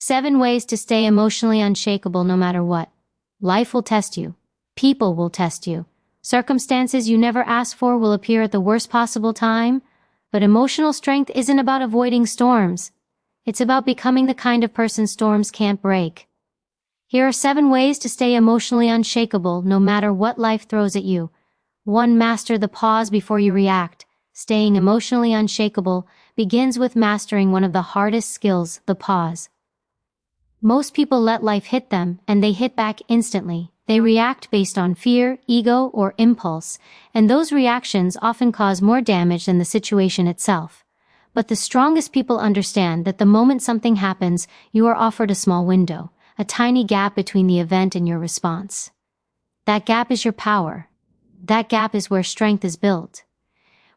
7 ways to stay emotionally unshakable no matter what. Life will test you. People will test you. Circumstances you never asked for will appear at the worst possible time. But emotional strength isn't about avoiding storms. It's about becoming the kind of person storms can't break. Here are 7 ways to stay emotionally unshakable no matter what life throws at you. 1. Master the pause before you react. Staying emotionally unshakable begins with mastering one of the hardest skills, the pause. Most people let life hit them, and they hit back instantly. They react based on fear, ego, or impulse, and those reactions often cause more damage than the situation itself. But the strongest people understand that the moment something happens, you are offered a small window, a tiny gap between the event and your response. That gap is your power. That gap is where strength is built.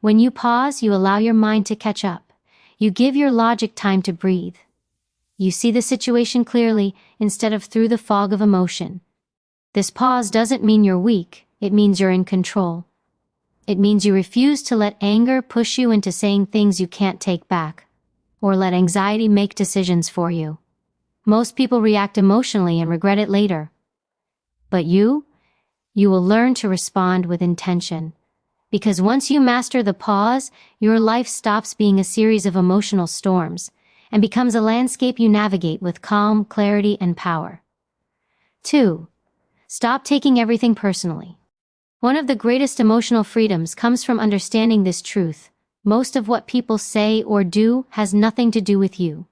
When you pause, you allow your mind to catch up. You give your logic time to breathe. You see the situation clearly instead of through the fog of emotion. This pause doesn't mean you're weak, it means you're in control. It means you refuse to let anger push you into saying things you can't take back, or let anxiety make decisions for you. Most people react emotionally and regret it later. But you will learn to respond with intention. Because once you master the pause, your life stops being a series of emotional storms and becomes a landscape you navigate with calm, clarity, and power. 2. Stop taking everything personally. One of the greatest emotional freedoms comes from understanding this truth. Most of what people say or do has nothing to do with you.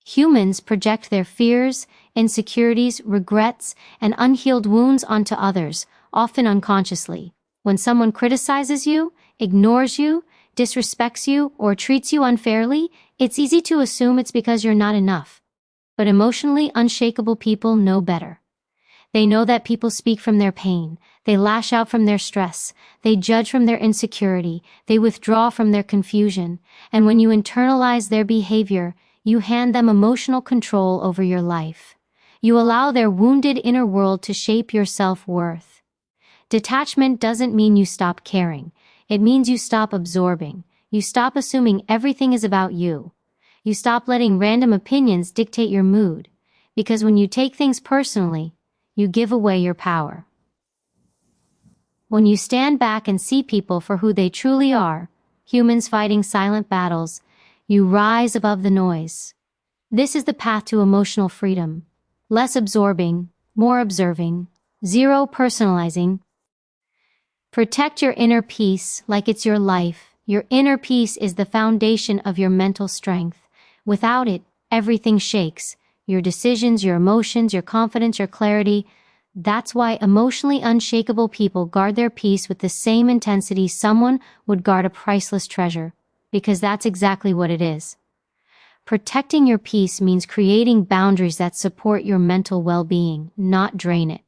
Humans project their fears, insecurities, regrets, and unhealed wounds onto others, often unconsciously. When someone criticizes you, ignores you, disrespects you, or treats you unfairly, it's easy to assume it's because you're not enough. But emotionally unshakable people know better. They know that people speak from their pain, they lash out from their stress, they judge from their insecurity, they withdraw from their confusion, and when you internalize their behavior, you hand them emotional control over your life. You allow their wounded inner world to shape your self-worth. Detachment doesn't mean you stop caring. It means you stop absorbing. You stop assuming everything is about you. You stop letting random opinions dictate your mood. Because when you take things personally, you give away your power. When you stand back and see people for who they truly are, humans fighting silent battles, you rise above the noise. This is the path to emotional freedom. Less absorbing, more observing, 0 personalizing. Protect your inner peace like it's your life. Your inner peace is the foundation of your mental strength. Without it, everything shakes. Your decisions, your emotions, your confidence, your clarity. That's why emotionally unshakable people guard their peace with the same intensity someone would guard a priceless treasure. Because that's exactly what it is. Protecting your peace means creating boundaries that support your mental well-being, not drain it.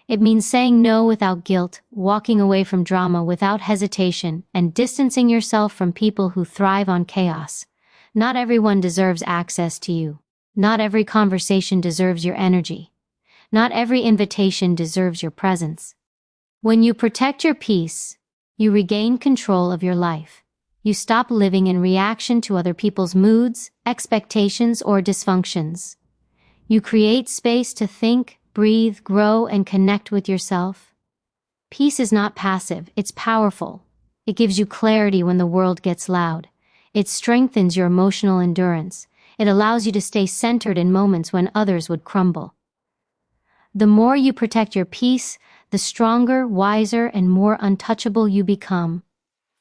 It means saying no without guilt, walking away from drama without hesitation, and distancing yourself from people who thrive on chaos. Not everyone deserves access to you. Not every conversation deserves your energy. Not every invitation deserves your presence. When you protect your peace, you regain control of your life. You stop living in reaction to other people's moods, expectations, or dysfunctions. You create space to think, breathe, grow, and connect with yourself. Peace is not passive, it's powerful. It gives you clarity when the world gets loud. It strengthens your emotional endurance. It allows you to stay centered in moments when others would crumble. The more you protect your peace, the stronger, wiser, and more untouchable you become.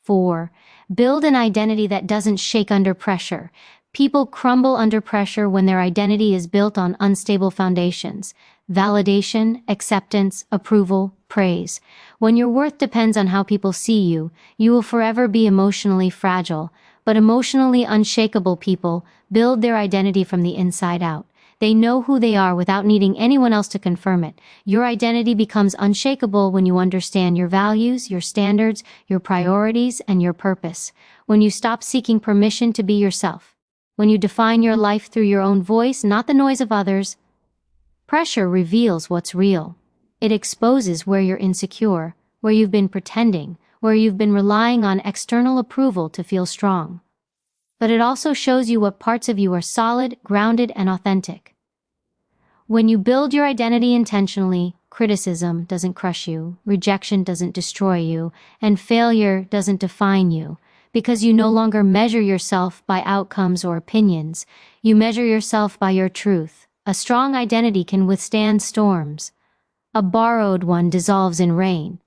4. Build an identity that doesn't shake under pressure. People crumble under pressure when their identity is built on unstable foundations. Validation, acceptance, approval, praise. When your worth depends on how people see you, you will forever be emotionally fragile. But emotionally unshakable people build their identity from the inside out. They know who they are without needing anyone else to confirm it. Your identity becomes unshakable when you understand your values, your standards, your priorities, and your purpose. When you stop seeking permission to be yourself. When you define your life through your own voice, not the noise of others. Pressure reveals what's real. It exposes where you're insecure, where you've been pretending, where you've been relying on external approval to feel strong. But it also shows you what parts of you are solid, grounded, and authentic. When you build your identity intentionally, criticism doesn't crush you, rejection doesn't destroy you, and failure doesn't define you, because you no longer measure yourself by outcomes or opinions. You measure yourself by your truth. A strong identity can withstand storms. A borrowed one dissolves in rain.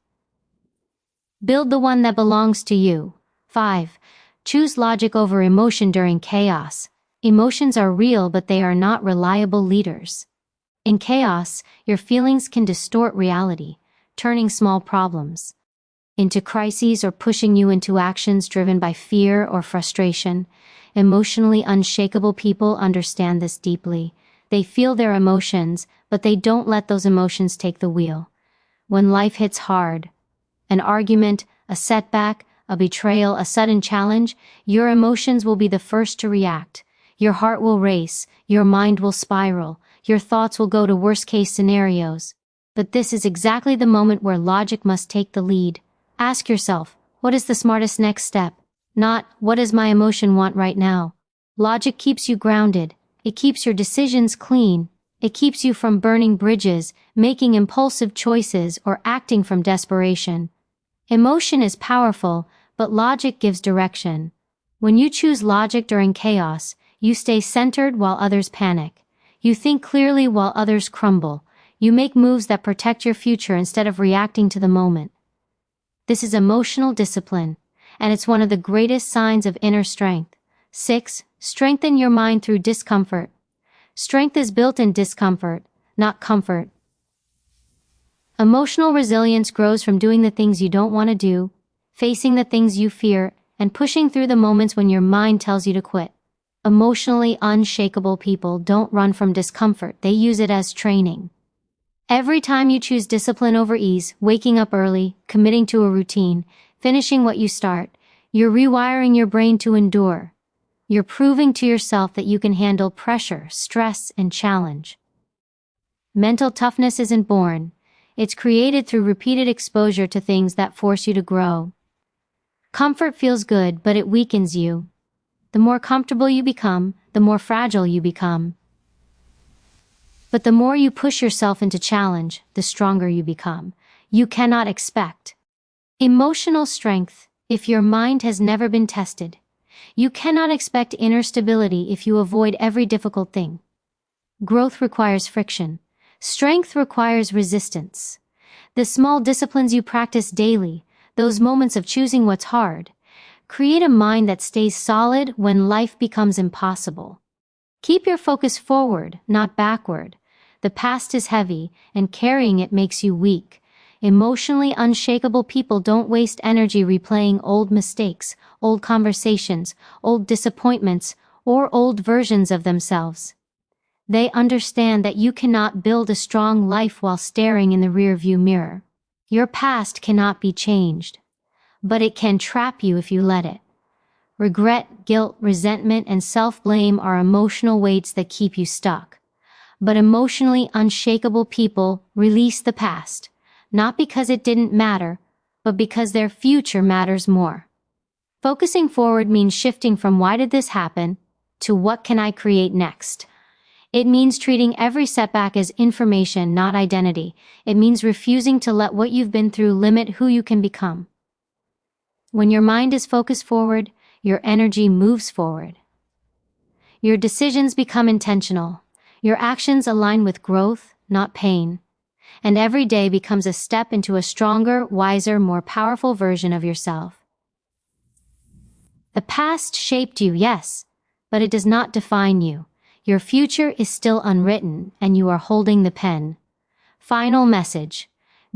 Build the one that belongs to you. 5. Choose logic over emotion during chaos. Emotions are real, but they are not reliable leaders. In chaos, your feelings can distort reality, turning small problems into crises or pushing you into actions driven by fear or frustration. Emotionally unshakable people understand this deeply. They feel their emotions, but they don't let those emotions take the wheel. When life hits hard, an argument, a setback, a betrayal, a sudden challenge, your emotions will be the first to react. Your heart will race, your mind will spiral, your thoughts will go to worst-case scenarios. But this is exactly the moment where logic must take the lead. Ask yourself, what is the smartest next step? Not, what does my emotion want right now? Logic keeps you grounded. It keeps your decisions clean. It keeps you from burning bridges, making impulsive choices, or acting from desperation. Emotion is powerful, but logic gives direction. When you choose logic during chaos, you stay centered while others panic. You think clearly while others crumble. You make moves that protect your future instead of reacting to the moment. This is emotional discipline, and it's one of the greatest signs of inner strength. 6. Strengthen your mind through discomfort. Strength is built in discomfort, not comfort. Emotional resilience grows from doing the things you don't want to do, facing the things you fear, and pushing through the moments when your mind tells you to quit. Emotionally unshakable people don't run from discomfort, they use it as training. Every time you choose discipline over ease, waking up early, committing to a routine, finishing what you start, you're rewiring your brain to endure. You're proving to yourself that you can handle pressure, stress, and challenge. Mental toughness isn't born. It's created through repeated exposure to things that force you to grow. Comfort feels good, but it weakens you. The more comfortable you become, the more fragile you become. But the more you push yourself into challenge, the stronger you become. You cannot expect emotional strength if your mind has never been tested. You cannot expect inner stability if you avoid every difficult thing. Growth requires friction. Strength requires resistance. The small disciplines you practice daily, those moments of choosing what's hard, create a mind that stays solid when life becomes impossible. Keep your focus forward, not backward. The past is heavy, and carrying it makes you weak. Emotionally unshakable people don't waste energy replaying old mistakes, old conversations, old disappointments, or old versions of themselves. They understand that you cannot build a strong life while staring in the rearview mirror. Your past cannot be changed, but it can trap you if you let it. Regret, guilt, resentment, and self-blame are emotional weights that keep you stuck. But emotionally unshakable people release the past, not because it didn't matter, but because their future matters more. Focusing forward means shifting from "why did this happen?" to "what can I create next?" It means treating every setback as information, not identity. It means refusing to let what you've been through limit who you can become. When your mind is focused forward, your energy moves forward. Your decisions become intentional. Your actions align with growth, not pain. And every day becomes a step into a stronger, wiser, more powerful version of yourself. The past shaped you, yes, but it does not define you. Your future is still unwritten, and you are holding the pen. Final message.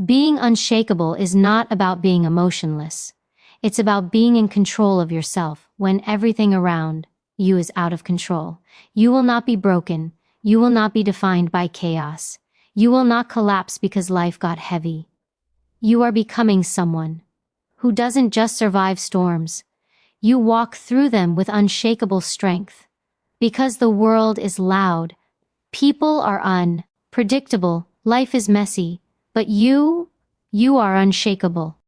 Being unshakable is not about being emotionless. It's about being in control of yourself when everything around you is out of control. You will not be broken. You will not be defined by chaos. You will not collapse because life got heavy. You are becoming someone who doesn't just survive storms. You walk through them with unshakable strength. Because the world is loud, people are unpredictable, life is messy, but you are unshakable.